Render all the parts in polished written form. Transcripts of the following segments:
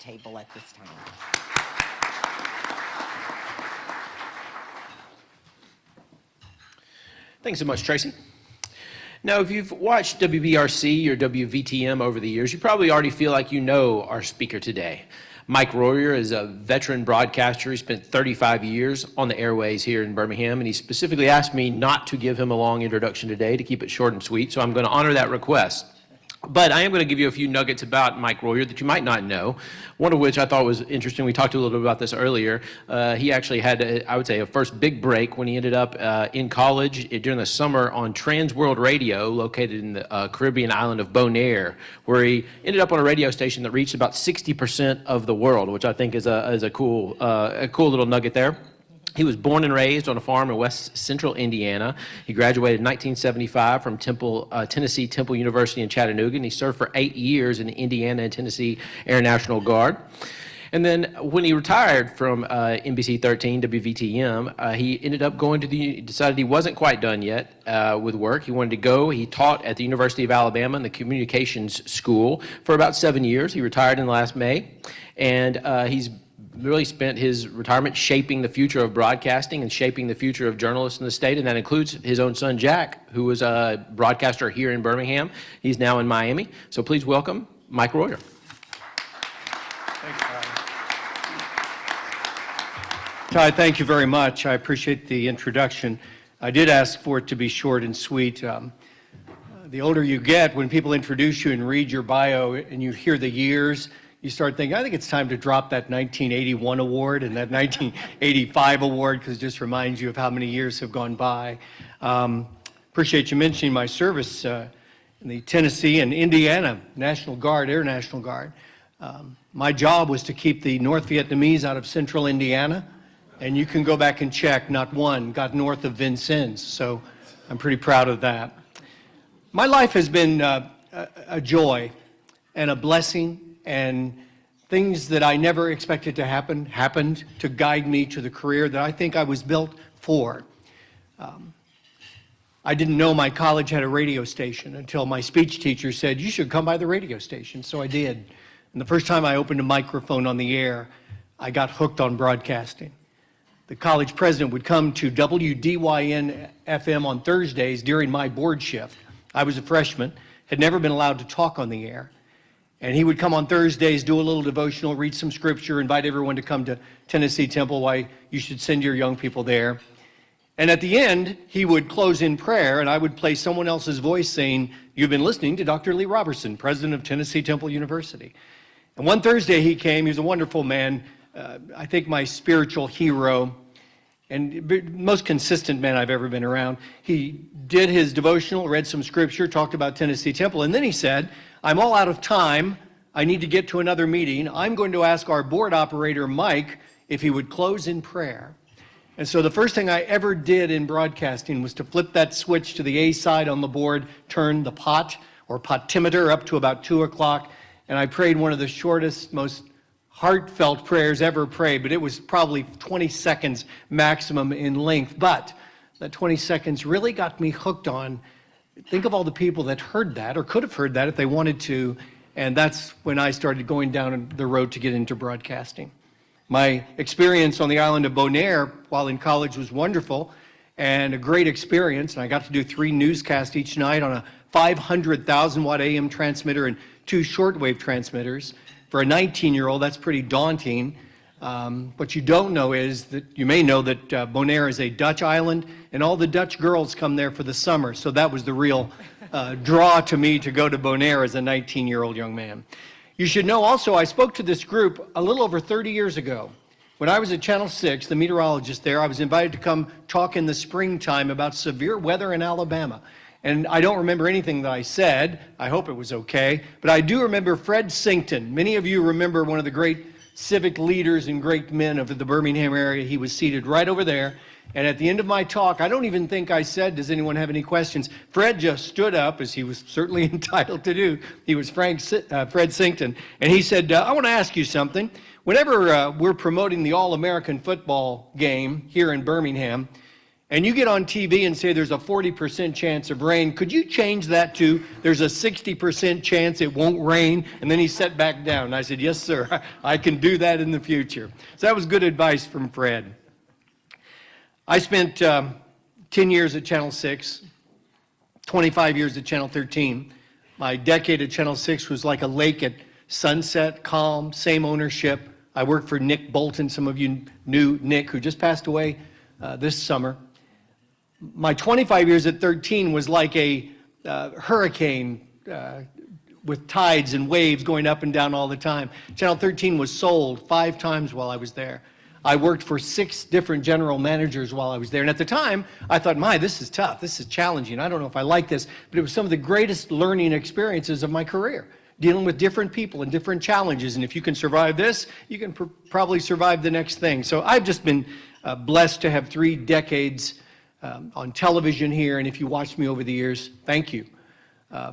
table at this time. Thanks so much, Tracy. Now, if you've watched WBRC or WVTM over the years, you probably already feel like you know our speaker today. Mike Royer is a veteran broadcaster. He spent 35 years on the airways here in Birmingham, and he specifically asked me not to give him a long introduction today, to keep it short and sweet, so I'm going to honor that request. But I am going to give you a few nuggets about Mike Royer that you might not know, one of which I thought was interesting. We talked a little bit about this earlier. He actually had, I would say, a first big break when he ended up in college during the summer on Trans World Radio, located in the Caribbean island of Bonaire, where he ended up on a radio station that reached about 60% of the world, which I think is a cool little nugget there. He was born and raised on a farm in west central Indiana. He graduated in 1975 from Tennessee Temple University in Chattanooga, and he served for 8 years in the Indiana and Tennessee Air National Guard. And then when he retired from NBC 13, WVTM, he ended up decided he wasn't quite done yet with work. He wanted to go. He taught at the University of Alabama in the Communications School for about 7 years. He retired in last May, and he's really spent his retirement shaping the future of broadcasting and shaping the future of journalists in the state, and that includes his own son, Jack, who was a broadcaster here in Birmingham. He's now in Miami. So please welcome Mike Royer. Thanks, Ty, thank you very much. I appreciate the introduction. I did ask for it to be short and sweet. The older you get, when people introduce you and read your bio and you hear the years, you start thinking, I think it's time to drop that 1981 award and that 1985 award, because it just reminds you of how many years have gone by. Appreciate you mentioning my service in the Tennessee and Indiana National Guard, Air National Guard. My job was to keep the North Vietnamese out of central Indiana, and you can go back and check, not one got north of Vincennes, so I'm pretty proud of that. My life has been a joy and a blessing, and things that I never expected to happen happened to guide me to the career that I think I was built for. I didn't know my college had a radio station until my speech teacher said, you should come by the radio station, so I did. And the first time I opened a microphone on the air, I got hooked on broadcasting. The college president would come to WDYN FM on Thursdays during my board shift. I was a freshman, had never been allowed to talk on the air. And he would come on Thursdays, do a little devotional, read some scripture, invite everyone to come to Tennessee Temple, why you should send your young people there. And at the end, he would close in prayer, and I would play someone else's voice saying, you've been listening to Dr. Lee Robertson, president of Tennessee Temple University. And one Thursday he came. He was a wonderful man, I think my spiritual hero, and most consistent man I've ever been around. He did his devotional, read some scripture, talked about Tennessee Temple, and then he said, I'm all out of time. I need to get to another meeting. I'm going to ask our board operator, Mike, if he would close in prayer. And so the first thing I ever did in broadcasting was to flip that switch to the A side on the board, turn the pot or potimeter up to about 2 o'clock, and I prayed one of the shortest, most heartfelt prayers ever prayed, but it was probably 20 seconds maximum in length. But that 20 seconds really got me hooked on, think of all the people that heard that or could have heard that if they wanted to, and that's when I started going down the road to get into broadcasting. My experience on the island of Bonaire while in college was wonderful and a great experience, and I got to do 3 newscasts each night on a 500,000 watt AM transmitter and 2 shortwave transmitters. For a 19-year-old, that's pretty daunting. What you don't know is that you may know that Bonaire is a Dutch island, and all the Dutch girls come there for the summer. So that was the real draw to me to go to Bonaire as a 19-year-old young man. You should know also, I spoke to this group a little over 30 years ago. When I was at Channel 6, the meteorologist there, I was invited to come talk in the springtime about severe weather in Alabama. And I don't remember anything that I said. I hope it was okay. But I do remember Fred Sinkton. Many of you remember one of the great civic leaders and great men of the Birmingham area. He was seated right over there. And at the end of my talk, I don't even think I said, does anyone have any questions? Fred just stood up, as he was certainly entitled to do. He was Fred Sinkton. And he said, I want to ask you something. Whenever we're promoting the All-American football game here in Birmingham, and you get on TV and say there's a 40% chance of rain, could you change that to there's a 60% chance it won't rain? And then he sat back down. And I said, yes, sir, I can do that in the future. So that was good advice from Fred. I spent 10 years at Channel 6, 25 years at Channel 13. My decade at Channel 6 was like a lake at sunset, calm, same ownership. I worked for Nick Bolton. Some of you knew Nick, who just passed away this summer. My 25 years at 13 was like a hurricane with tides and waves going up and down all the time. Channel 13 was sold 5 times while I was there. I worked for 6 different general managers while I was there. And at the time, I thought, my, this is tough. This is challenging. I don't know if I like this. But it was some of the greatest learning experiences of my career, dealing with different people and different challenges. And if you can survive this, you can probably survive the next thing. So I've just been blessed to have 3 decades on television here, and if you watched me over the years, thank you. I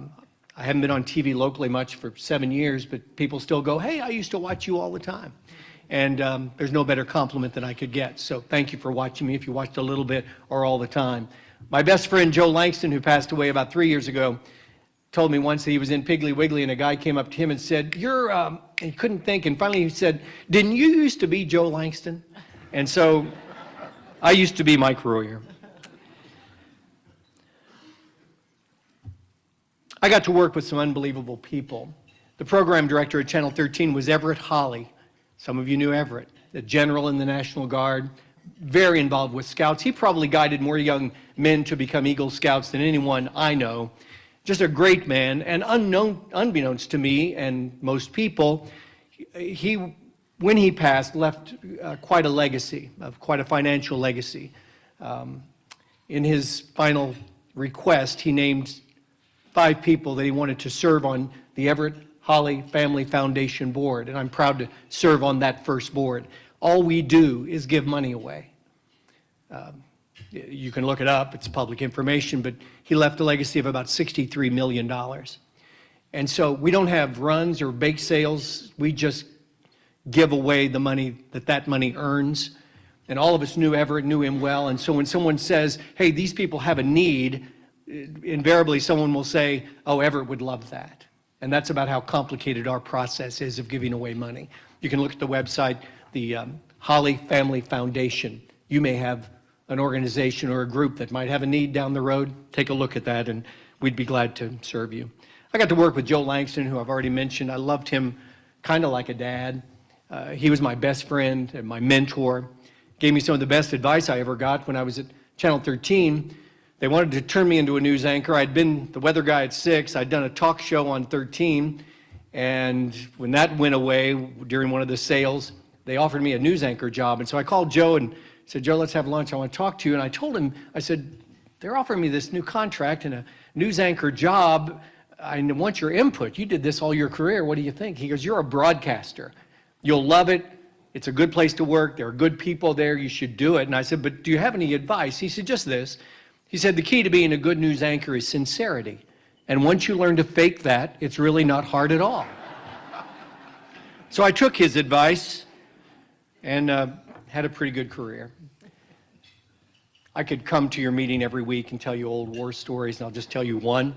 haven't been on TV locally much for 7 years, but people still go, hey, I used to watch you all the time. And there's no better compliment than I could get. So thank you for watching me, if you watched a little bit or all the time. My best friend, Joe Langston, who passed away about 3 years ago, told me once that he was in Piggly Wiggly, and a guy came up to him and said, he couldn't think, and finally he said, didn't you used to be Joe Langston? And so I used to be Mike Royer. I got to work with some unbelievable people. The program director at Channel 13 was Everett Hawley. Some of you knew Everett, a general in the National Guard, very involved with Scouts. He probably guided more young men to become Eagle Scouts than anyone I know. Just a great man, and unbeknownst to me and most people, when he passed, left quite a legacy, quite a financial legacy. In his final request, he named 5 people that he wanted to serve on the Everett Hawley Family Foundation board, and I'm proud to serve on that first board. All we do is give money away. You can look it up, it's public information, but he left a legacy of about $63 million. And so we don't have runs or bake sales, we just give away the money that money earns. And all of us knew Everett, knew him well, and so when someone says, hey, these people have a need, invariably someone will say, oh, Everett would love that. And that's about how complicated our process is of giving away money. You can look at the website, the Hawley Family Foundation. You may have an organization or a group that might have a need down the road. Take a look at that, and we'd be glad to serve you. I got to work with Joe Langston, who I've already mentioned. I loved him kind of like a dad. He was my best friend and my mentor. Gave me some of the best advice I ever got when I was at Channel 13. They wanted to turn me into a news anchor. I'd been the weather guy at 6. I'd done a talk show on 13. And when that went away during one of the sales, they offered me a news anchor job. And so I called Joe and said, Joe, let's have lunch. I want to talk to you. And I told him, I said, they're offering me this new contract and a news anchor job. I want your input. You did this all your career. What do you think? He goes, you're a broadcaster. You'll love it. It's a good place to work. There are good people there. You should do it. And I said, but do you have any advice? He said, just this. He said, the key to being a good news anchor is sincerity. And once you learn to fake that, it's really not hard at all. So I took his advice and had a pretty good career. I could come to your meeting every week and tell you old war stories, and I'll just tell you one.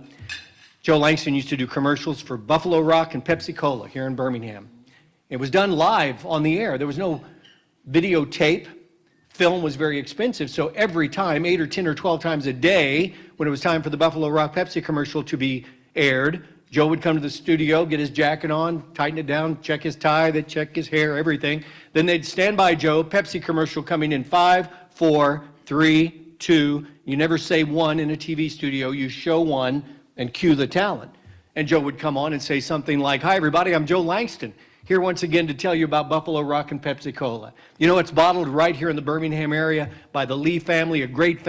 Joe Langston used to do commercials for Buffalo Rock and Pepsi Cola here in Birmingham. It was done live on the air. There was no videotape. Film was very expensive, so every time, 8 or 10 or 12 times a day, when it was time for the Buffalo Rock Pepsi commercial to be aired, Joe would come to the studio, get his jacket on, tighten it down, check his tie, they'd check his hair, everything. Then they'd stand by Joe, Pepsi commercial coming in 5, 4, 3, 2. You never say 1 in a TV studio, you show 1 and cue the talent. And Joe would come on and say something like, hi everybody, I'm Joe Langston. Here once again to tell you about Buffalo Rock and Pepsi Cola. You know, it's bottled right here in the Birmingham area by the Lee family, a great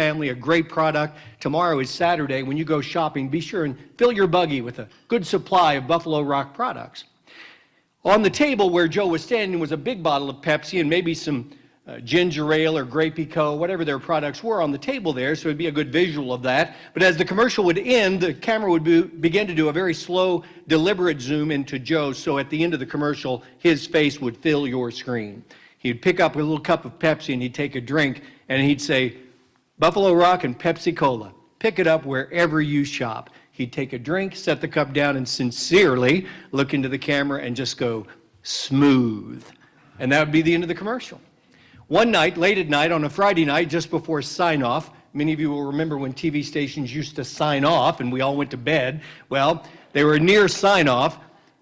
product. Tomorrow is Saturday. When you go shopping, be sure and fill your buggy with a good supply of Buffalo Rock products. On the table where Joe was standing was a big bottle of Pepsi and maybe some ginger ale or Grey Pico, whatever their products were on the table there, so it'd be a good visual of that. But as the commercial would end, the camera would begin to do a very slow, deliberate zoom into Joe, so at the end of the commercial, his face would fill your screen. He'd pick up a little cup of Pepsi and he'd take a drink and he'd say, Buffalo Rock and Pepsi Cola. Pick it up wherever you shop. He'd take a drink, set the cup down, and sincerely look into the camera and just go, smooth. And that would be the end of the commercial. One night, late at night, on a Friday night, just before sign-off, many of you will remember when TV stations used to sign off and we all went to bed. Well, they were near sign-off,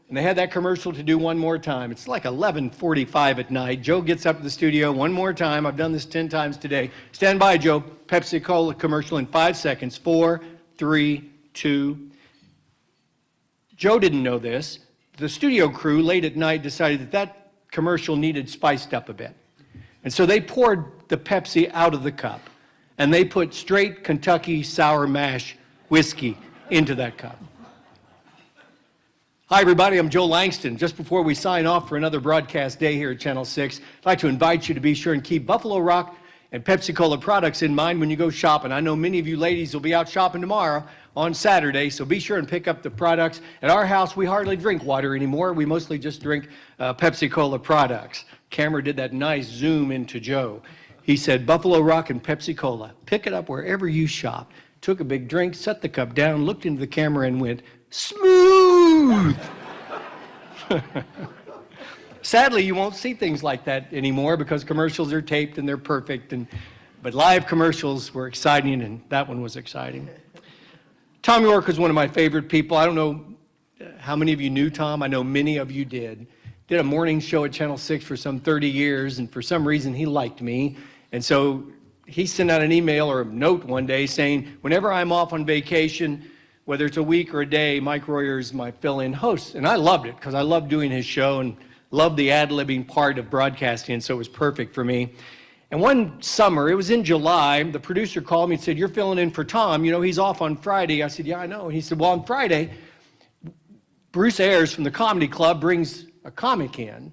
and they had that commercial to do one more time. It's like 11:45 at night. Joe gets up to the studio one more time. I've done this 10 times today. Stand by, Joe. Pepsi Cola commercial in 5 seconds. 4, 3, 2. Joe didn't know this. The studio crew late at night decided that that commercial needed spiced up a bit. And so they poured the Pepsi out of the cup, and they put straight Kentucky sour mash whiskey into that cup. Hi, everybody. I'm Joe Langston. Just before we sign off for another broadcast day here at Channel 6, I'd like to invite you to be sure and keep Buffalo Rock and Pepsi Cola products in mind when you go shopping. I know many of you ladies will be out shopping tomorrow on Saturday, so be sure and pick up the products. At our house, we hardly drink water anymore. We mostly just drink Pepsi Cola products. Camera did that nice zoom into Joe. He said, Buffalo Rock and Pepsi Cola. Pick it up wherever you shop. Took a big drink, set the cup down, looked into the camera, and went, smooth. Sadly, you won't see things like that anymore because commercials are taped and they're perfect. But live commercials were exciting, and that one was exciting. Tom York was one of my favorite people. I don't know how many of you knew Tom. I know many of you did. Did a morning show at Channel 6 for some 30 years, and for some reason he liked me. And so he sent out an email or a note one day saying, whenever I'm off on vacation, whether it's a week or a day, Mike Royer is my fill-in host. And I loved it because I loved doing his show and loved the ad-libbing part of broadcasting, so it was perfect for me. And one summer, it was in July, the producer called me and said, you're filling in for Tom. You know, he's off on Friday. I said, yeah, I know. And he said, well, on Friday, Bruce Ayers from the Comedy Club brings a comic in.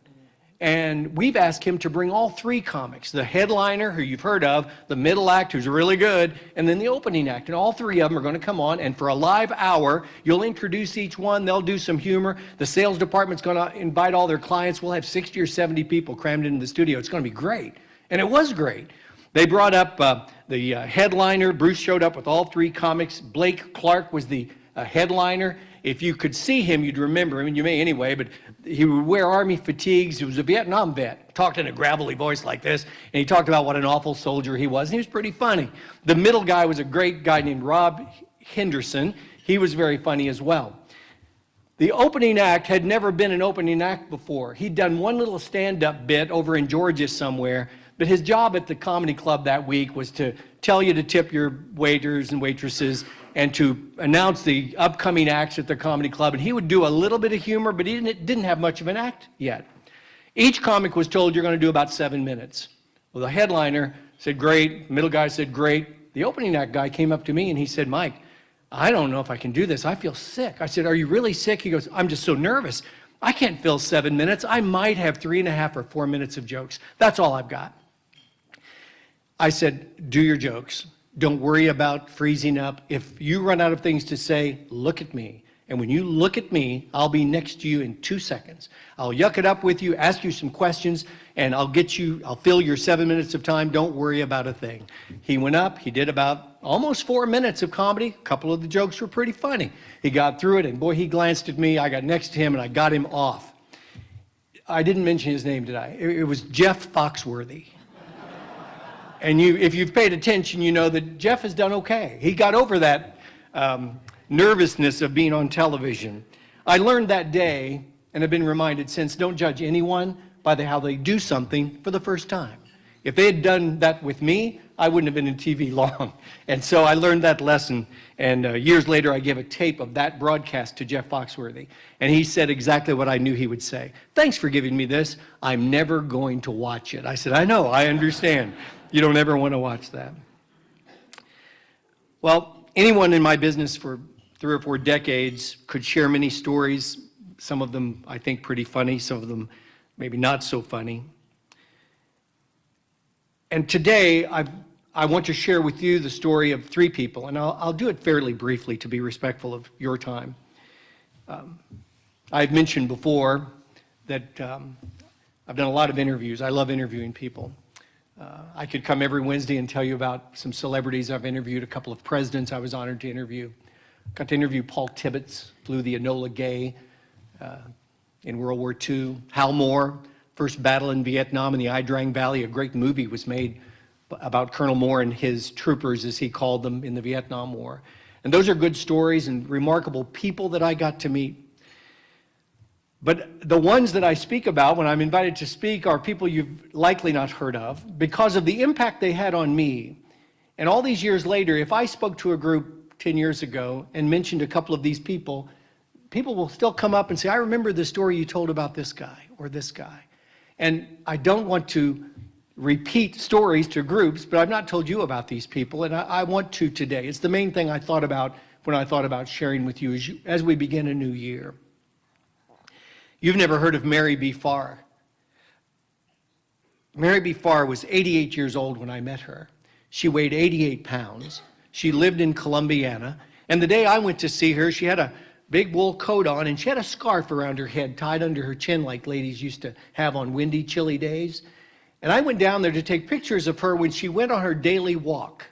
And we've asked him to bring all 3 comics, the headliner, who you've heard of, the middle act, who's really good, and then the opening act. And all 3 of them are going to come on, and for a live hour, you'll introduce each one. They'll do some humor. The sales department's going to invite all their clients. We'll have 60 or 70 people crammed into the studio. It's going to be great. And it was great. They brought up the headliner. Bruce showed up with all 3 comics. Blake Clark was the headliner. If you could see him, you'd remember him, and you may anyway, but he would wear Army fatigues. He was a Vietnam vet, talked in a gravelly voice like this, and he talked about what an awful soldier he was, and he was pretty funny. The middle guy was a great guy named Rob Henderson. He was very funny as well. The opening act had never been an opening act before. He'd done one little stand-up bit over in Georgia somewhere, but his job at the Comedy Club that week was to tell you to tip your waiters and waitresses and to announce the upcoming acts at the Comedy Club. And he would do a little bit of humor, but he didn't have much of an act yet. Each comic was told, you're going to do about 7 minutes. Well, the headliner said, great. Middle guy said, great. The opening act guy came up to me and he said, Mike, I don't know if I can do this. I feel sick. I said, are you really sick? He goes, I'm just so nervous. I can't fill 7 minutes. I might have 3.5 or 4 minutes of jokes. That's all I've got. I said, do your jokes. Don't worry about freezing up. If you run out of things to say, look at me. And when you look at me, I'll be next to you in 2 seconds. I'll yuck it up with you, ask you some questions, and I'll fill your 7 minutes of time. Don't worry about a thing. He went up, he did about almost 4 minutes of comedy. A couple of the jokes were pretty funny. He got through it, and boy, he glanced at me. I got next to him, and I got him off. I didn't mention his name, did I? It was Jeff Foxworthy. And if you've paid attention, you know that Jeff has done okay. He got over that nervousness of being on television. I learned that day, and have been reminded since, don't judge anyone by how they do something for the first time. If they had done that with me, I wouldn't have been in TV long. And so I learned that lesson, and years later I gave a tape of that broadcast to Jeff Foxworthy, and he said exactly what I knew he would say. Thanks for giving me this. I'm never going to watch it. I said, I know, I understand. You don't ever want to watch that. Well, anyone in my business for 3 or 4 decades could share many stories, some of them I think pretty funny, some of them maybe not so funny. And today I want to share with you the story of 3 people, and I'll do it fairly briefly to be respectful of your time. I've mentioned before that I've done a lot of interviews. I love interviewing people. I could come every Wednesday and tell you about some celebrities I've interviewed, a couple of presidents I was honored to interview. Got to interview Paul Tibbets, flew the Enola Gay in World War II. Hal Moore, first battle in Vietnam in the Ai Drang Valley. A great movie was made about Colonel Moore and his troopers, as he called them, in the Vietnam War. And those are good stories and remarkable people that I got to meet. But the ones that I speak about when I'm invited to speak are people you've likely not heard of because of the impact they had on me. And all these years later, if I spoke to a group 10 years ago and mentioned a couple of these people, people will still come up and say, I remember the story you told about this guy or this guy. And I don't want to repeat stories to groups, but I've not told you about these people, and I want to today. It's the main thing I thought about when I thought about sharing with you as we begin a new year. You've never heard of Mary B. Farr. Mary B. Farr was 88 years old when I met her. She weighed 88 pounds. She lived in Columbiana. And the day I went to see her, she had a big wool coat on, and she had a scarf around her head tied under her chin like ladies used to have on windy, chilly days. And I went down there to take pictures of her when she went on her daily walk.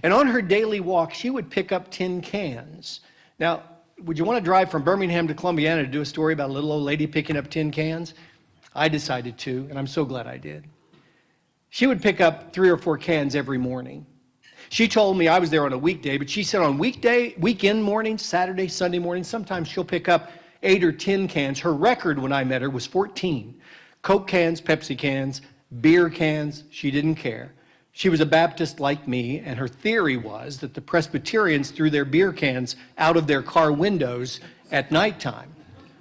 And on her daily walk, she would pick up tin cans. Now, would you want to drive from Birmingham to Columbiana to do a story about a little old lady picking up tin cans? I decided to, and I'm so glad I did. She would pick up 3 or 4 cans every morning. She told me I was there on a weekday, but she said on weekend mornings, Saturday, Sunday mornings, sometimes she'll pick up 8 or 10 cans. Her record when I met her was 14. Coke cans, Pepsi cans, beer cans, she didn't care. She was a Baptist like me, and her theory was that the Presbyterians threw their beer cans out of their car windows at nighttime.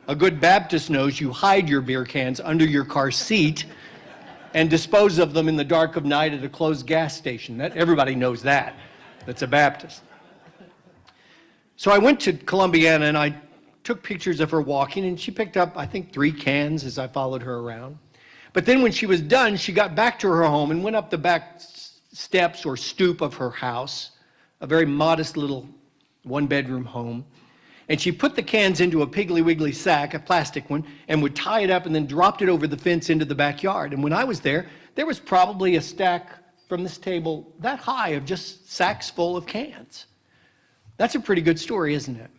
A good Baptist knows you hide your beer cans under your car seat and dispose of them in the dark of night at a closed gas station. Everybody knows that. That's a Baptist. So I went to Columbiana, and I took pictures of her walking, and she picked up, I think, 3 cans as I followed her around. But then when she was done, she got back to her home and went up the back steps or stoop of her house, a very modest little one-bedroom home. And she put the cans into a Piggly Wiggly sack, a plastic one, and would tie it up and then dropped it over the fence into the backyard. And when I was there was probably a stack from this table that high of just sacks full of cans. That's a pretty good story, isn't it?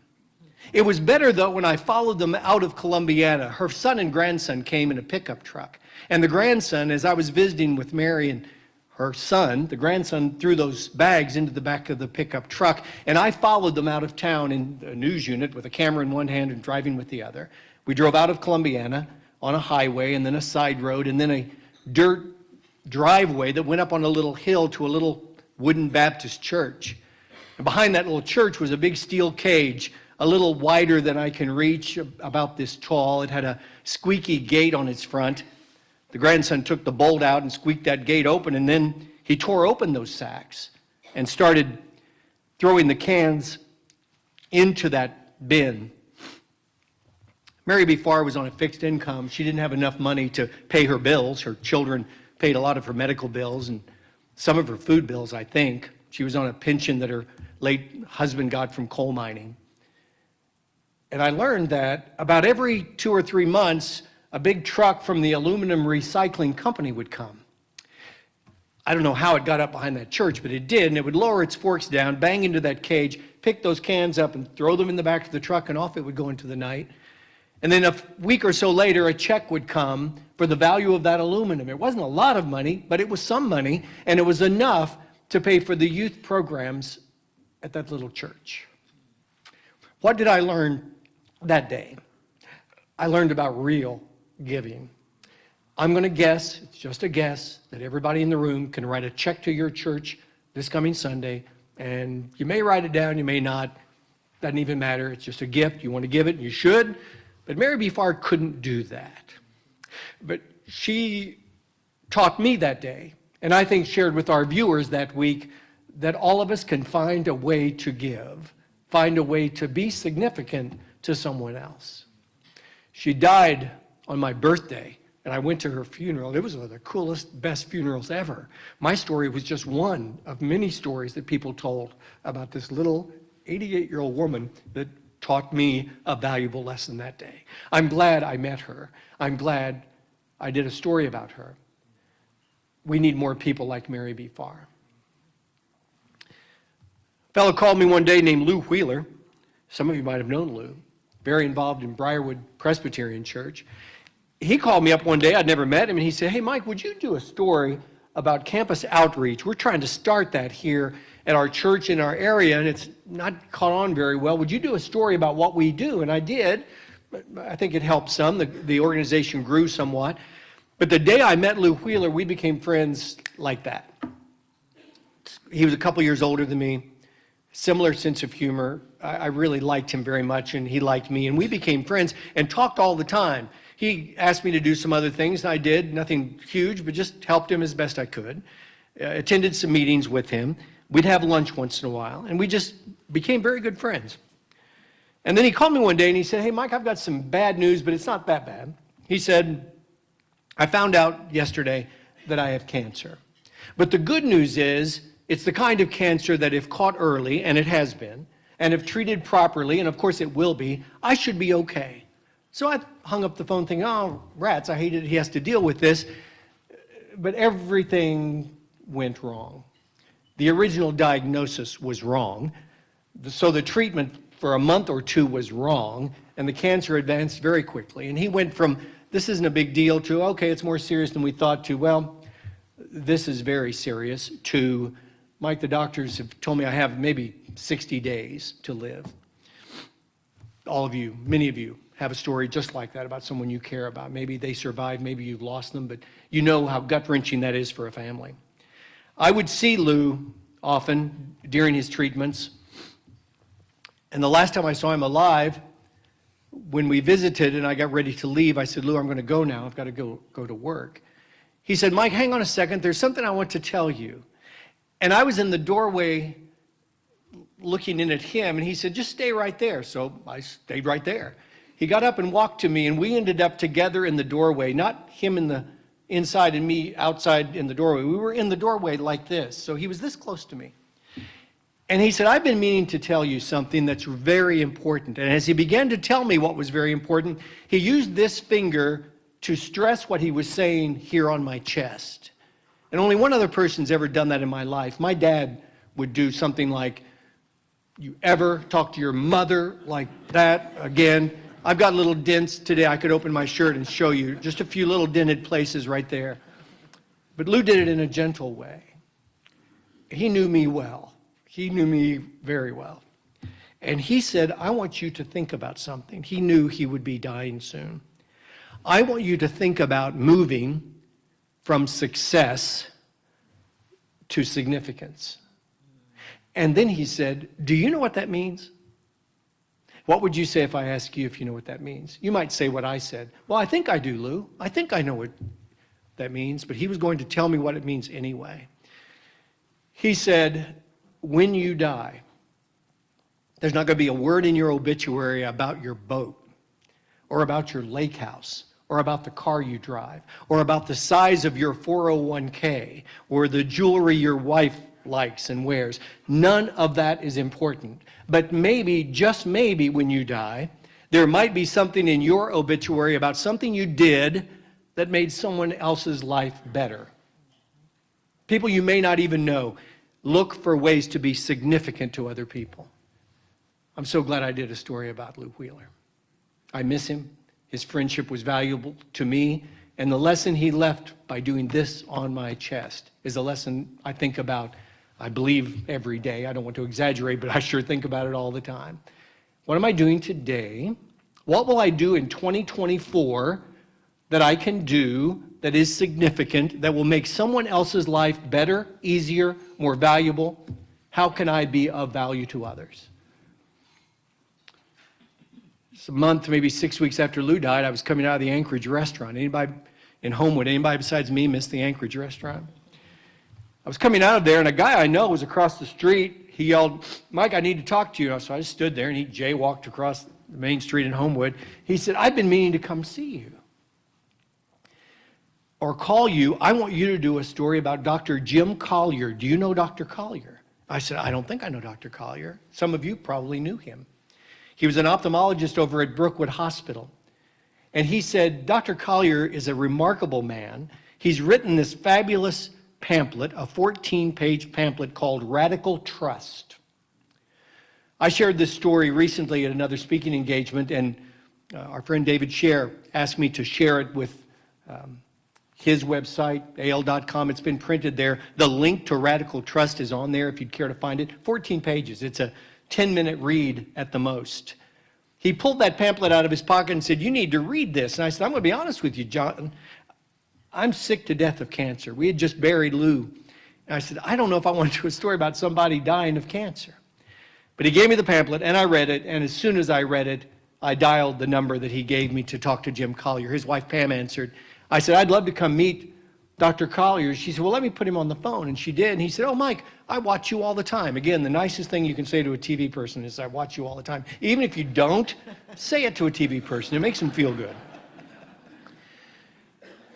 It was better, though, when I followed them out of Columbiana. Her son and grandson came in a pickup truck. And the grandson, as I was visiting with Mary and her son, the grandson threw those bags into the back of the pickup truck, and I followed them out of town in a news unit with a camera in one hand and driving with the other. We drove out of Columbiana on a highway and then a side road and then a dirt driveway that went up on a little hill to a little wooden Baptist church. And behind that little church was a big steel cage, a little wider than I can reach, about this tall. It had a squeaky gate on its front. The grandson took the bolt out and squeaked that gate open, and then he tore open those sacks and started throwing the cans into that bin. Mary B. Farr was on a fixed income. She didn't have enough money to pay her bills. Her children paid a lot of her medical bills and some of her food bills, I think. She was on a pension that her late husband got from coal mining. And I learned that about every 2 or 3 months, a big truck from the aluminum recycling company would come. I don't know how it got up behind that church, but it did, and it would lower its forks down, bang into that cage, pick those cans up and throw them in the back of the truck, and off it would go into the night. And then a week or so later, a check would come for the value of that aluminum. It wasn't a lot of money, but it was some money, and it was enough to pay for the youth programs at that little church. What did I learn that day? I learned about real giving. I'm going to guess, it's just a guess, that everybody in the room can write a check to your church this coming Sunday, and you may write it down, you may not. Doesn't even matter. It's just a gift. You want to give it, and you should. But Mary B. Farr couldn't do that. But she taught me that day, and I think shared with our viewers that week, that all of us can find a way to give, find a way to be significant to someone else. She died on my birthday, and I went to her funeral. It was one of the coolest, best funerals ever. My story was just one of many stories that people told about this little 88-year-old woman that taught me a valuable lesson that day. I'm glad I met her. I'm glad I did a story about her. We need more people like Mary B. Farr. A fellow called me one day named Lou Wheeler. Some of you might have known Lou, very involved in Briarwood Presbyterian Church. He called me up one day, I'd never met him, and he said, "Hey, Mike, would you do a story about campus outreach? We're trying to start that here at our church in our area, and it's not caught on very well. Would you do a story about what we do?" And I did. I think it helped some. The organization grew somewhat. But the day I met Lou Wheeler, we became friends like that. He was a couple years older than me, similar sense of humor. I really liked him very much, and he liked me, and we became friends and talked all the time. He asked me to do some other things, and I did, nothing huge, but just helped him as best I could. Attended some meetings with him. We'd have lunch once in a while, and we just became very good friends. And then he called me one day, and he said, "Hey, Mike, I've got some bad news, but it's not that bad." He said, "I found out yesterday that I have cancer. But the good news is, it's the kind of cancer that if caught early, and it has been, and if treated properly, and of course it will be, I should be okay." So I hung up the phone thinking, oh, rats, I hate it, he has to deal with this. But everything went wrong. The original diagnosis was wrong. So the treatment for a month or two was wrong, and the cancer advanced very quickly. And he went from, this isn't a big deal, to, okay, it's more serious than we thought, to, well, this is very serious, to, Mike, the doctors have told me I have maybe 60 days to live. All of you, many of you, have a story just like that about someone you care about. Maybe they survived, maybe you've lost them, but you know how gut-wrenching that is for a family. I would see Lou often during his treatments, and the last time I saw him alive, when we visited and I got ready to leave, I said, "Lou, I'm going to go now. I've got to go to work." He said, "Mike, hang on a second. There's something I want to tell you." And I was in the doorway looking in at him, and he said, "Just stay right there." So I stayed right there. He got up and walked to me, and we ended up together in the doorway, not him in the inside and me outside in the doorway. We were in the doorway like this, so he was this close to me. And he said, "I've been meaning to tell you something that's very important." And as he began to tell me what was very important, he used this finger to stress what he was saying here on my chest. And only one other person's ever done that in my life. My dad would do something like, "You ever talk to your mother like that again?" I've got little dents today. I could open my shirt and show you just a few little dented places right there. But Lou did it in a gentle way. He knew me well. He knew me very well. And he said, "I want you to think about something." He knew he would be dying soon. "I want you to think about moving from success to significance." And then he said, "Do you know what that means?" What would you say if I ask you if you know what that means? You might say what I said. "Well, I think I do, Lou. I think I know what that means." But he was going to tell me what it means anyway. He said, "When you die, there's not going to be a word in your obituary about your boat, or about your lake house, or about the car you drive, or about the size of your 401k, or the jewelry your wife likes and wears. None of that is important. But maybe, just maybe, when you die, there might be something in your obituary about something you did that made someone else's life better. People you may not even know. Look for ways to be significant to other people." I'm so glad I did a story about Lou Wheeler. I miss him. His friendship was valuable to me. And the lesson he left by doing this on my chest is a lesson I think about, I believe, every day. I don't want to exaggerate, but I sure think about it all the time. What am I doing today? What will I do in 2024 that I can do that is significant, that will make someone else's life better, easier, more valuable? How can I be of value to others? It's a month, maybe 6 weeks after Lou died, I was coming out of the Anchorage restaurant. Anybody in Homewood, anybody besides me miss the Anchorage restaurant? I was coming out of there, and a guy I know was across the street. He yelled, "Mike, I need to talk to you." So I just stood there, and he jaywalked across the main street in Homewood. He said, "I've been meaning to come see you or call you. I want you to do a story about Dr. Jim Collier. Do you know Dr. Collier?" I said, "I don't think I know Dr. Collier." Some of you probably knew him. He was an ophthalmologist over at Brookwood Hospital. And he said, "Dr. Collier is a remarkable man. He's written this fabulous pamphlet, a 14-page pamphlet called Radical Trust. I shared this story recently at another speaking engagement, and our friend David Scher asked me to share it with his website, al.com. It's been printed there. The link to Radical Trust is on there if you'd care to find it. 14 pages. It's a 10-minute read at the most. He pulled that pamphlet out of his pocket and said, "You need to read this." And I said, "I'm going to be honest with you, John. I'm sick to death of cancer." We had just buried Lou. And I said, "I don't know if I want to do a story about somebody dying of cancer." But he gave me the pamphlet, and I read it. And as soon as I read it, I dialed the number that he gave me to talk to Jim Collier. His wife, Pam, answered. I said, "I'd love to come meet Dr. Collier." She said, "Well, let me put him on the phone." And she did. And he said, "Oh, Mike, I watch you all the time." Again, the nicest thing you can say to a TV person is, "I watch you all the time." Even if you don't, say it to a TV person. It makes them feel good.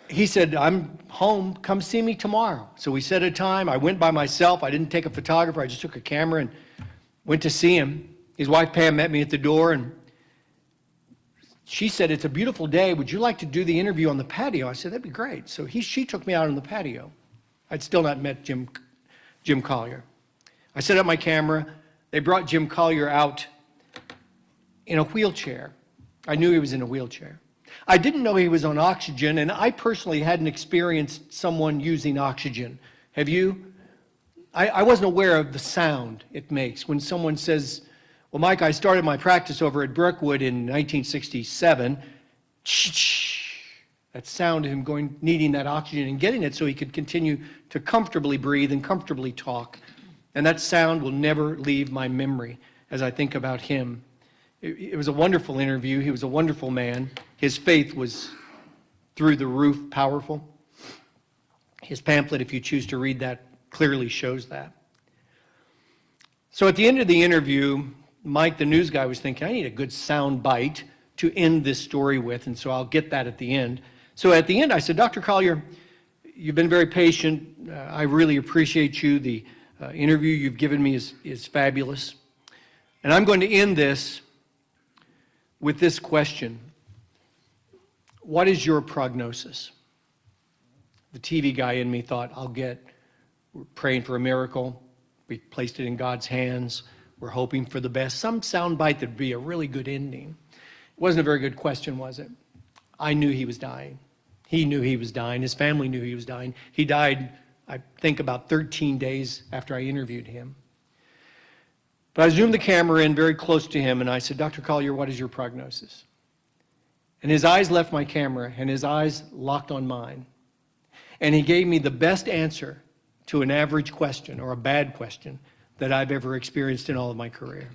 He said, "I'm home. Come see me tomorrow." So we set a time. I went by myself. I didn't take a photographer. I just took a camera and went to see him. His wife, Pam, met me at the door, and she said, "It's a beautiful day. Would you like to do the interview on the patio?" I said, "That'd be great." So she took me out on the patio. I'd still not met Jim Collier. I set up my camera. They brought Jim Collier out in a wheelchair. I knew he was in a wheelchair. I didn't know he was on oxygen, and I personally hadn't experienced someone using oxygen. Have you? I wasn't aware of the sound it makes when someone says, "Well, Mike, I started my practice over at Brookwood in 1967. That sound of him needing that oxygen and getting it so he could continue to comfortably breathe and comfortably talk. And that sound will never leave my memory as I think about him. It was a wonderful interview. He was a wonderful man. His faith was through the roof powerful. His pamphlet, if you choose to read that, clearly shows that. So at the end of the interview, Mike, the news guy, was thinking, I need a good sound bite to end this story with, and so I'll get that at the end. So at the end, I said, Dr. Collier, you've been very patient. I really appreciate you. The interview you've given me is fabulous. And I'm going to end this with this question. What is your prognosis? The TV guy in me thought, we're praying for a miracle. We placed it in God's hands. We're hoping for the best. Some soundbite that'd be a really good ending. It wasn't a very good question, was it? I knew he was dying. He knew he was dying. His family knew he was dying. He died, I think, about 13 days after I interviewed him. But I zoomed the camera in very close to him, and I said, Dr. Collier, what is your prognosis? And his eyes left my camera, and his eyes locked on mine. And he gave me the best answer to an average question or a bad question that I've ever experienced in all of my career.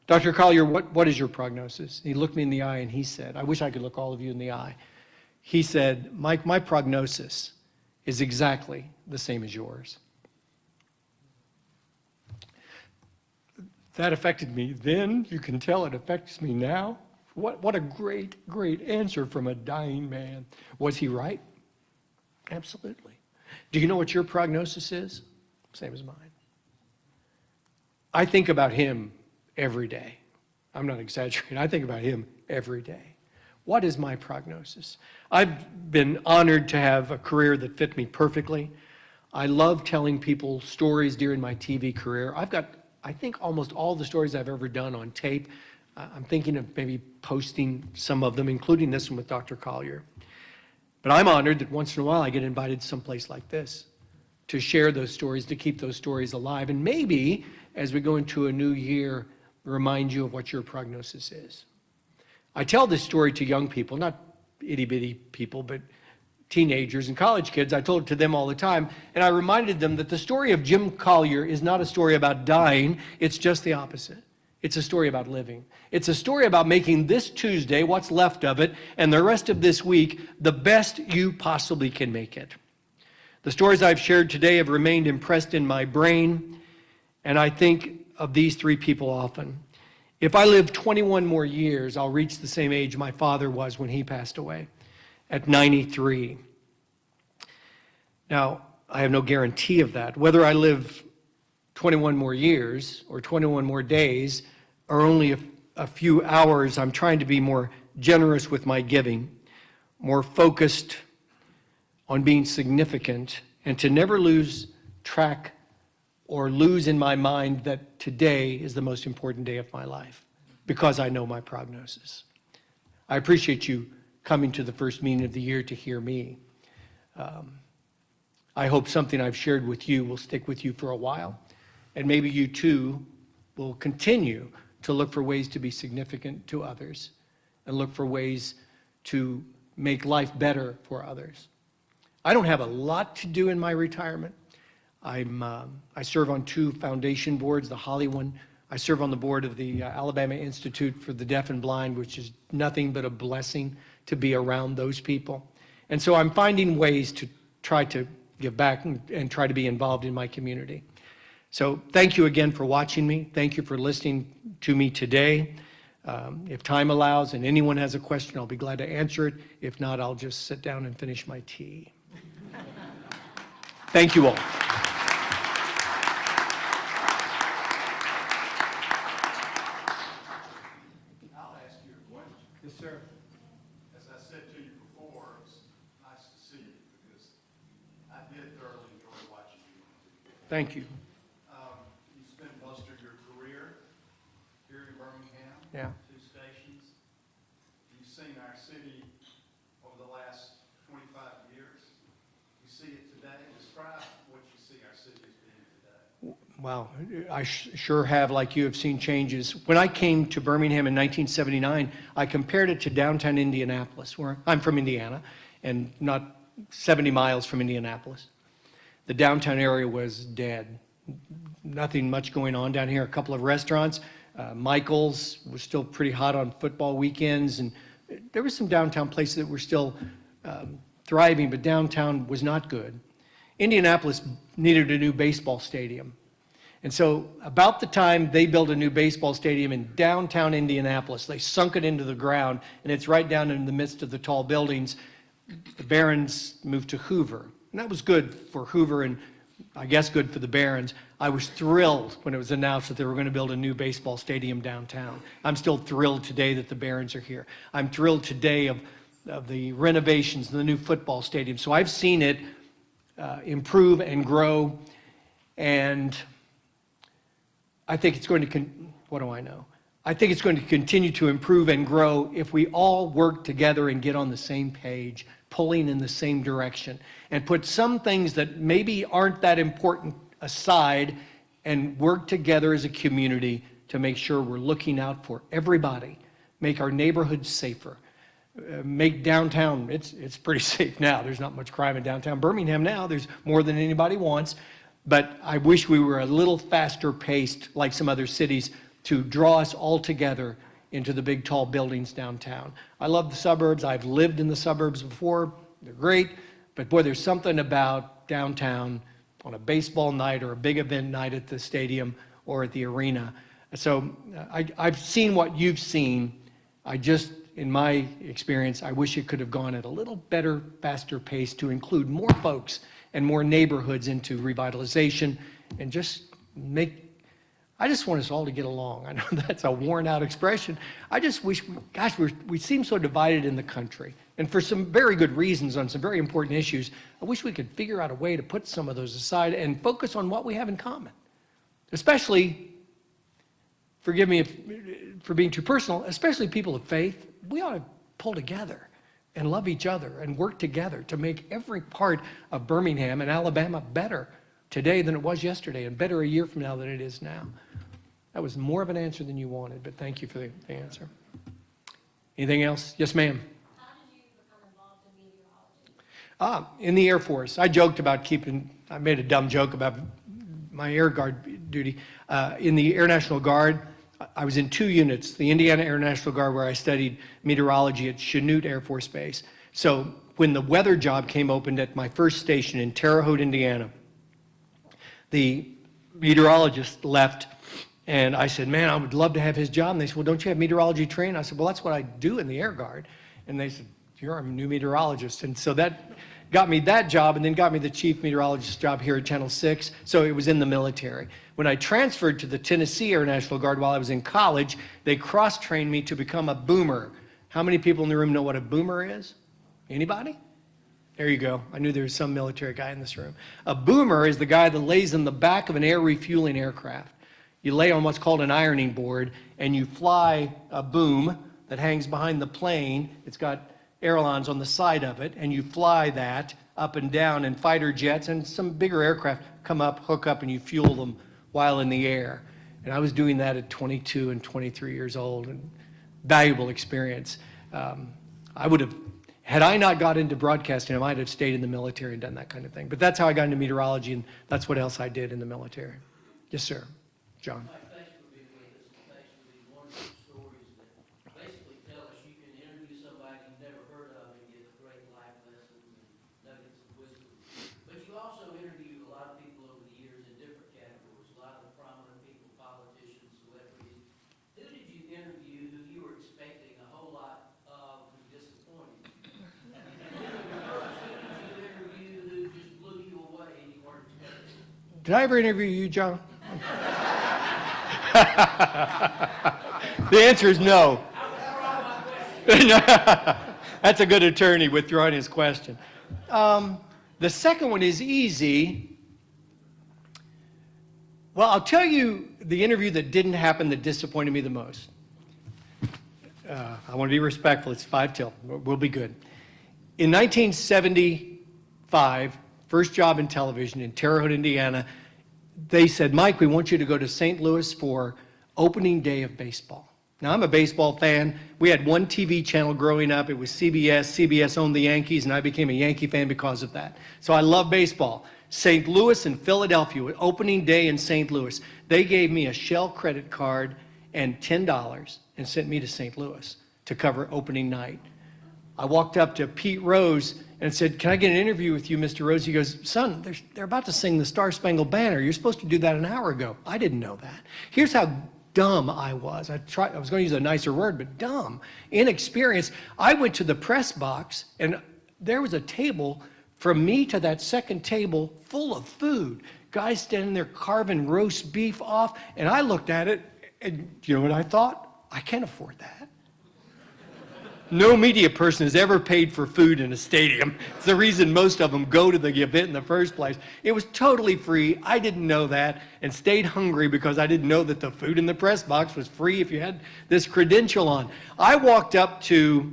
Dr. Collier, what is your prognosis? He looked me in the eye and he said, I wish I could look all of you in the eye. He said, Mike, my prognosis is exactly the same as yours. That affected me then. You can tell it affects me now. What a great, great answer from a dying man. Was he right? Absolutely. Do you know what your prognosis is? Same as mine. I think about him every day. I'm not exaggerating. I think about him every day. What is my prognosis? I've been honored to have a career that fit me perfectly. I love telling people stories during my TV career. I've got, I think, almost all the stories I've ever done on tape. I'm thinking of maybe posting some of them, including this one with Dr. Collier. But I'm honored that once in a while I get invited to someplace like this to share those stories, to keep those stories alive, and maybe as we go into a new year, remind you of what your prognosis is. I tell this story to young people, not itty-bitty people, but teenagers and college kids. I told it to them all the time, and I reminded them that the story of Jim Collier is not a story about dying, it's just the opposite. It's a story about living. It's a story about making this Tuesday, what's left of it, and the rest of this week, the best you possibly can make it. The stories I've shared today have remained impressed in my brain, and I think of these three people often. If I live 21 more years, I'll reach the same age my father was when he passed away, at 93. Now, I have no guarantee of that. Whether I live 21 more years or 21 more days or only a few hours, I'm trying to be more generous with my giving, more focused on being significant and to never lose track or lose in my mind that today is the most important day of my life because I know my prognosis. I appreciate you coming to the first meeting of the year to hear me. I hope something I've shared with you will stick with you for a while, and maybe you too will continue to look for ways to be significant to others and look for ways to make life better for others. I don't have a lot to do in my retirement. I serve on 2 foundation boards, the Holly one. I serve on the board of the Alabama Institute for the Deaf and Blind, which is nothing but a blessing to be around those people. And so I'm finding ways to try to give back and try to be involved in my community. So thank you again for watching me. Thank you for listening to me today. If time allows and anyone has a question, I'll be glad to answer it. If not, I'll just sit down and finish my tea. Thank you all. I'll ask you a question. Yes, sir. As I said to you before, it's nice to see you because I did thoroughly enjoy watching you. Thank you. You spent most of your career here in Birmingham. Yeah. 2 stations. You've seen our city over the last 25 years. You see it today. Describe what you see our city as being today. Wow, I sure have, like you, have seen changes. When I came to Birmingham in 1979, I compared it to downtown Indianapolis, where I'm from Indiana, and not 70 miles from Indianapolis. The downtown area was dead. Nothing much going on down here. A couple of restaurants. Michael's was still pretty hot on football weekends, and there were some downtown places that were still thriving, but downtown was not good. Indianapolis needed a new baseball stadium. And so about the time they built a new baseball stadium in downtown Indianapolis, they sunk it into the ground, and it's right down in the midst of the tall buildings. The Barons moved to Hoover, and that was good for Hoover and I guess good for the Barons. I was thrilled when it was announced that they were going to build a new baseball stadium downtown. I'm still thrilled today that the Barons are here. I'm thrilled today of the renovations and the new football stadium. So I've seen it improve and grow, and I think it's going to, what do I know? I think it's going to continue to improve and grow if we all work together and get on the same page, pulling in the same direction, and put some things that maybe aren't that important aside and work together as a community to make sure we're looking out for everybody, make our neighborhoods safer, make downtown, it's pretty safe now. There's not much crime in downtown Birmingham now. There's more than anybody wants. But I wish we were a little faster paced like some other cities to draw us all together into the big tall buildings downtown. I love the suburbs. I've lived in the suburbs before. They're great. But boy, there's something about downtown on a baseball night or a big event night at the stadium or at the arena. So I've seen what you've seen. In my experience, I wish it could have gone at a little better, faster pace to include more folks and more neighborhoods into revitalization and I just want us all to get along. I know that's a worn out expression. I just wish, we seem so divided in the country. And for some very good reasons on some very important issues, I wish we could figure out a way to put some of those aside and focus on what we have in common. Especially, forgive me for being too personal, especially people of faith. We ought to pull together and love each other and work together to make every part of Birmingham and Alabama better today than it was yesterday and better a year from now than it is now. That was more of an answer than you wanted, but thank you for the answer. Anything else? Yes, ma'am. How did you become involved in meteorology? In the Air Force. I made a dumb joke about my Air Guard duty. In the Air National Guard, I was in 2 units, the Indiana Air National Guard, where I studied meteorology at Chanute Air Force Base. So when the weather job came open at my first station in Terre Haute, Indiana, the meteorologist left, and I said, man, I would love to have his job. And they said, well, don't you have meteorology training? I said, well, that's what I do in the Air Guard. And they said, you're a new meteorologist. And so that got me that job and then got me the chief meteorologist job here at Channel 6. So it was in the military. When I transferred to the Tennessee Air National Guard while I was in college, they cross-trained me to become a boomer. How many people in the room know what a boomer is? Anybody? There you go. I knew there was some military guy in this room. A boomer is the guy that lays in the back of an air refueling aircraft. You lay on what's called an ironing board, and you fly a boom that hangs behind the plane. It's got ailerons on the side of it, and you fly that up and down, and fighter jets and some bigger aircraft come up, hook up, and you fuel them while in the air. And I was doing that at 22 and 23 years old, and valuable experience. I would have, had I not got into broadcasting, I might have stayed in the military and done that kind of thing. But that's how I got into meteorology, and that's what else I did in the military. Yes, sir. John. Mike, thanks for being with us, and thanks for these wonderful stories that basically tell us you can interview somebody you've never heard of and get great life lessons and nuggets of wisdom. But you also interviewed a lot of people over the years in different categories, a lot of the prominent people, politicians, celebrities. Who did you interview who you were expecting a whole lot of who disappointed you? And who did you interview who just blew you away and you weren't expecting? Did I ever interview you, John? The answer is no. That's a good attorney withdrawing his question. The second one is easy. Well, I'll tell you the interview that didn't happen that disappointed me the most. I want to be respectful. It's 5 till. We'll be good. In 1975, first job in television in Terre Haute, Indiana, they said, Mike, we want you to go to St. Louis for opening day of baseball. Now, I'm a baseball fan. We had one TV channel growing up. It was CBS. CBS owned the Yankees, and I became a Yankee fan because of that. So I love baseball. St. Louis and Philadelphia, opening day in St. Louis. They gave me a Shell credit card and $10 and sent me to St. Louis to cover opening night. I walked up to Pete Rose and said, can I get an interview with you, Mr. Rose? He goes, son, they're about to sing the Star-Spangled Banner. You're supposed to do that an hour ago. I didn't know that. Here's how dumb I was. I was going to use a nicer word, but dumb, inexperienced. I went to the press box, and there was a table from me to that second table full of food. Guys standing there carving roast beef off, and I looked at it, and you know what I thought? I can't afford that. No media person has ever paid for food in a stadium. It's the reason most of them go to the event in the first place. It was totally free. I didn't know that and stayed hungry because I didn't know that the food in the press box was free if you had this credential on. I walked up to,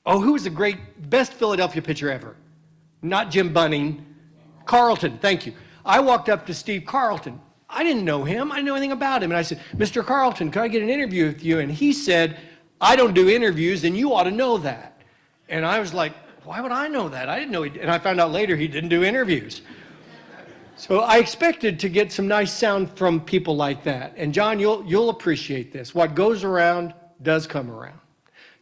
who was the best Philadelphia pitcher ever? Not Jim Bunning, Carlton, thank you. I walked up to Steve Carlton. I didn't know him. I didn't know anything about him. And I said, Mr. Carlton, can I get an interview with you? And he said, I don't do interviews, and you ought to know that. And I was like, why would I know that? I didn't know and I found out later he didn't do interviews. So I expected to get some nice sound from people like that. And John, you'll appreciate this. What goes around does come around.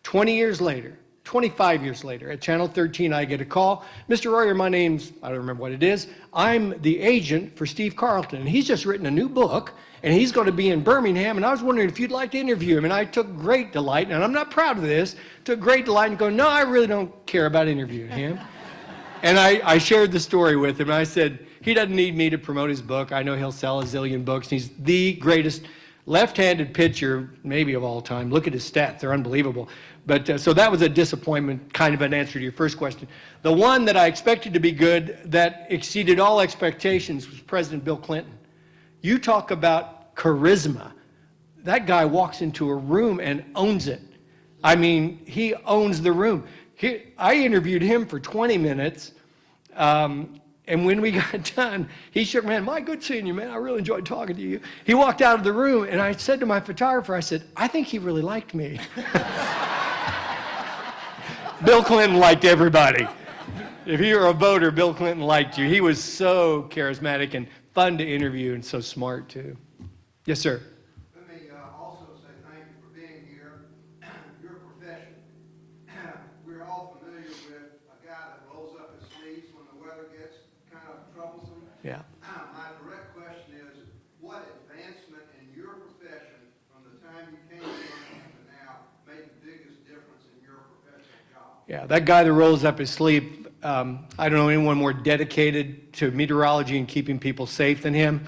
20 years later, 25 years later, at Channel 13, I get a call. Mr. Royer, my name's, I don't remember what it is. I'm the agent for Steve Carlton, and he's just written a new book, and he's going to be in Birmingham, and I was wondering if you'd like to interview him. And I took great delight, and I'm not proud of this, took great delight in going, no, I really don't care about interviewing him. And I shared the story with him, and I said, he doesn't need me to promote his book. I know he'll sell a zillion books. He's the greatest left-handed pitcher, maybe of all time. Look at his stats. They're unbelievable. But so that was a disappointment, kind of an answer to your first question. The one that I expected to be good that exceeded all expectations was President Bill Clinton. You talk about charisma. That guy walks into a room and owns it. I mean, he owns the room. I interviewed him for 20 minutes, and when we got done, he shook my hand. My, good seeing you, man. I really enjoyed talking to you. He walked out of the room, and I said to my photographer, I said, I think he really liked me. Bill Clinton liked everybody. If you were a voter, Bill Clinton liked you. He was so charismatic and fun to interview and so smart, too. Yes, sir. Let me also say thank you for being here. Your profession. We're all familiar with a guy that rolls up his sleeves when the weather gets kind of troublesome. Yeah. My direct question is, what advancement in your profession from the time you came in to now made the biggest difference in your professional job? Yeah, that guy that rolls up his sleeve, I don't know anyone more dedicated to meteorology and keeping people safe than him.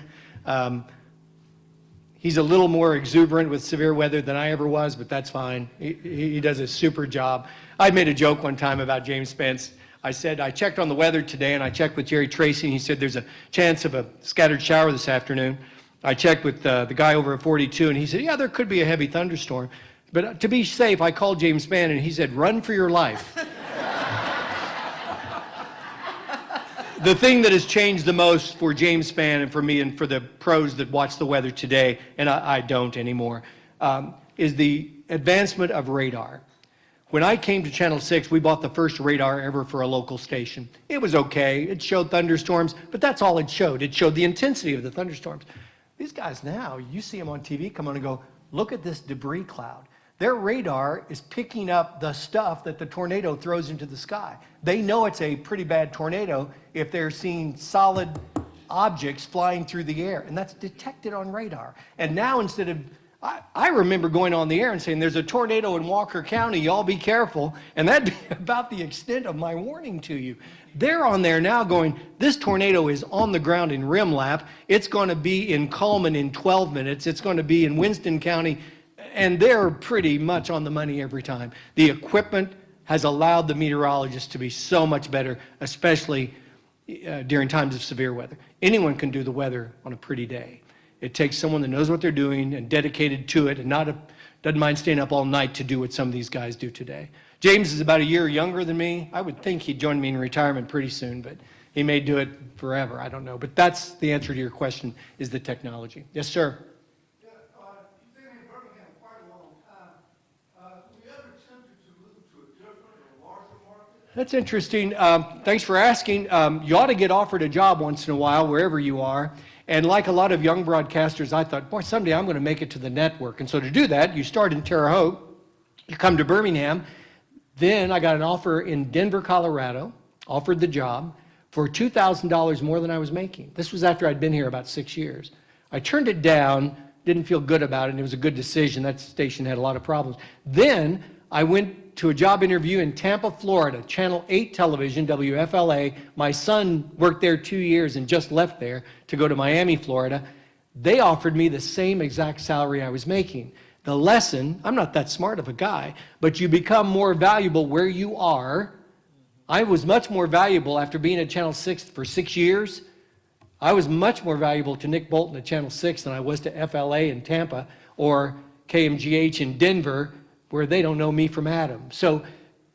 He's a little more exuberant with severe weather than I ever was, but that's fine. He does a super job. I made a joke one time about James Spence. I said, I checked on the weather today, and I checked with Jerry Tracy, and he said there's a chance of a scattered shower this afternoon. I checked with the guy over at 42, and he said, yeah, there could be a heavy thunderstorm. But to be safe, I called James Spann, and he said, run for your life. The thing that has changed the most for James Spann and for me and for the pros that watch the weather today, and I don't anymore, is the advancement of radar. When I came to Channel 6, we bought the first radar ever for a local station. It was okay. It showed thunderstorms, but that's all it showed. It showed the intensity of the thunderstorms. These guys now, you see them on TV, come on and go, look at this debris cloud. Their radar is picking up the stuff that the tornado throws into the sky. They know it's a pretty bad tornado if they're seeing solid objects flying through the air, and that's detected on radar. And now instead of, I remember going on the air and saying, there's a tornado in Walker County, y'all be careful, and that'd be about the extent of my warning to you. They're on there now going, this tornado is on the ground in Rimlap, it's going to be in Coleman in 12 minutes, it's going to be in Winston County, and they're pretty much on the money every time. The equipment has allowed the meteorologists to be so much better, especially during times of severe weather. Anyone can do the weather on a pretty day. It takes someone that knows what they're doing and dedicated to it and doesn't mind staying up all night to do what some of these guys do today. James is about a year younger than me. I would think he'd join me in retirement pretty soon, but he may do it forever. I don't know. But that's the answer to your question, is the technology. Yes, sir. You've been in Birmingham quite a long time. Were you ever tempted to move to a different or larger market? That's interesting. Thanks for asking. You ought to get offered a job once in a while, wherever you are. And like a lot of young broadcasters, I thought, boy, someday I'm going to make it to the network. And so to do that, you start in Terre Haute, you come to Birmingham. Then I got an offer in Denver, Colorado, offered the job for $2,000 more than I was making. This was after I'd been here about 6 years. I turned it down, didn't feel good about it, and it was a good decision. That station had a lot of problems. Then I went to a job interview in Tampa, Florida, Channel 8 television, WFLA. My son worked there 2 years and just left there to go to Miami, Florida. They offered me the same exact salary I was making. The lesson, I'm not that smart of a guy, but you become more valuable where you are. I was much more valuable after being at Channel 6 for 6 years. I was much more valuable to Nick Bolton at Channel 6 than I was to FLA in Tampa or KMGH in Denver, where they don't know me from Adam. So,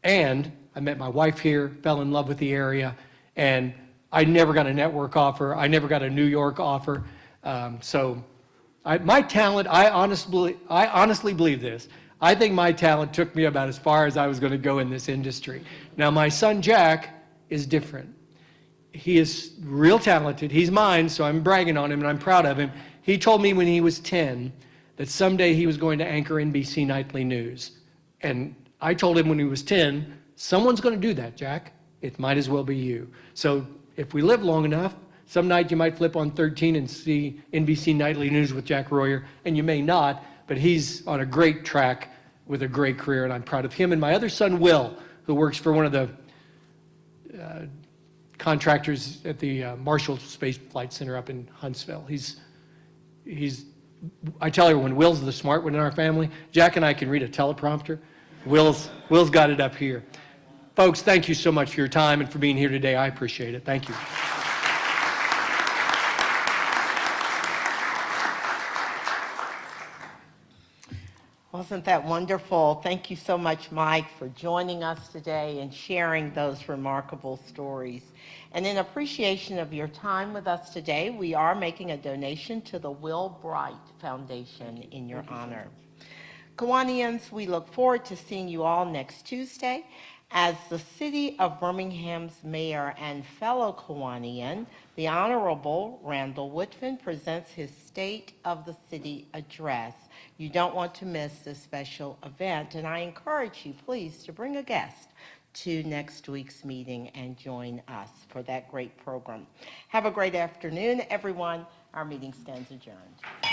and I met my wife here, fell in love with the area, and I never got a network offer. I never got a New York offer. My talent, I honestly believe this. I think my talent took me about as far as I was going to go in this industry. Now, my son Jack is different. He is real talented. He's mine, so I'm bragging on him and I'm proud of him. He told me when he was 10 that someday he was going to anchor NBC Nightly News. And I told him when he was 10, someone's going to do that, Jack. It might as well be you. So if we live long enough, some night you might flip on 13 and see NBC Nightly News with Jack Royer, and you may not, but he's on a great track with a great career, and I'm proud of him. And my other son, Will, who works for one of the contractors at the Marshall Space Flight Center up in Huntsville. I tell everyone, Will's the smart one in our family. Jack and I can read a teleprompter. Will's got it up here. Folks, thank you so much for your time and for being here today. I appreciate it. Thank you. Wasn't that wonderful? Thank you so much, Mike, for joining us today and sharing those remarkable stories. And in appreciation of your time with us today, we are making a donation to the Will Bright Foundation in your honor. Kiwanians, we look forward to seeing you all next Tuesday as the City of Birmingham's mayor and fellow Kiwanian, the Honorable Randall Woodfin, presents his State of the City address. You don't want to miss this special event, and I encourage you, please, to bring a guest to next week's meeting and join us for that great program. Have a great afternoon, everyone. Our meeting stands adjourned.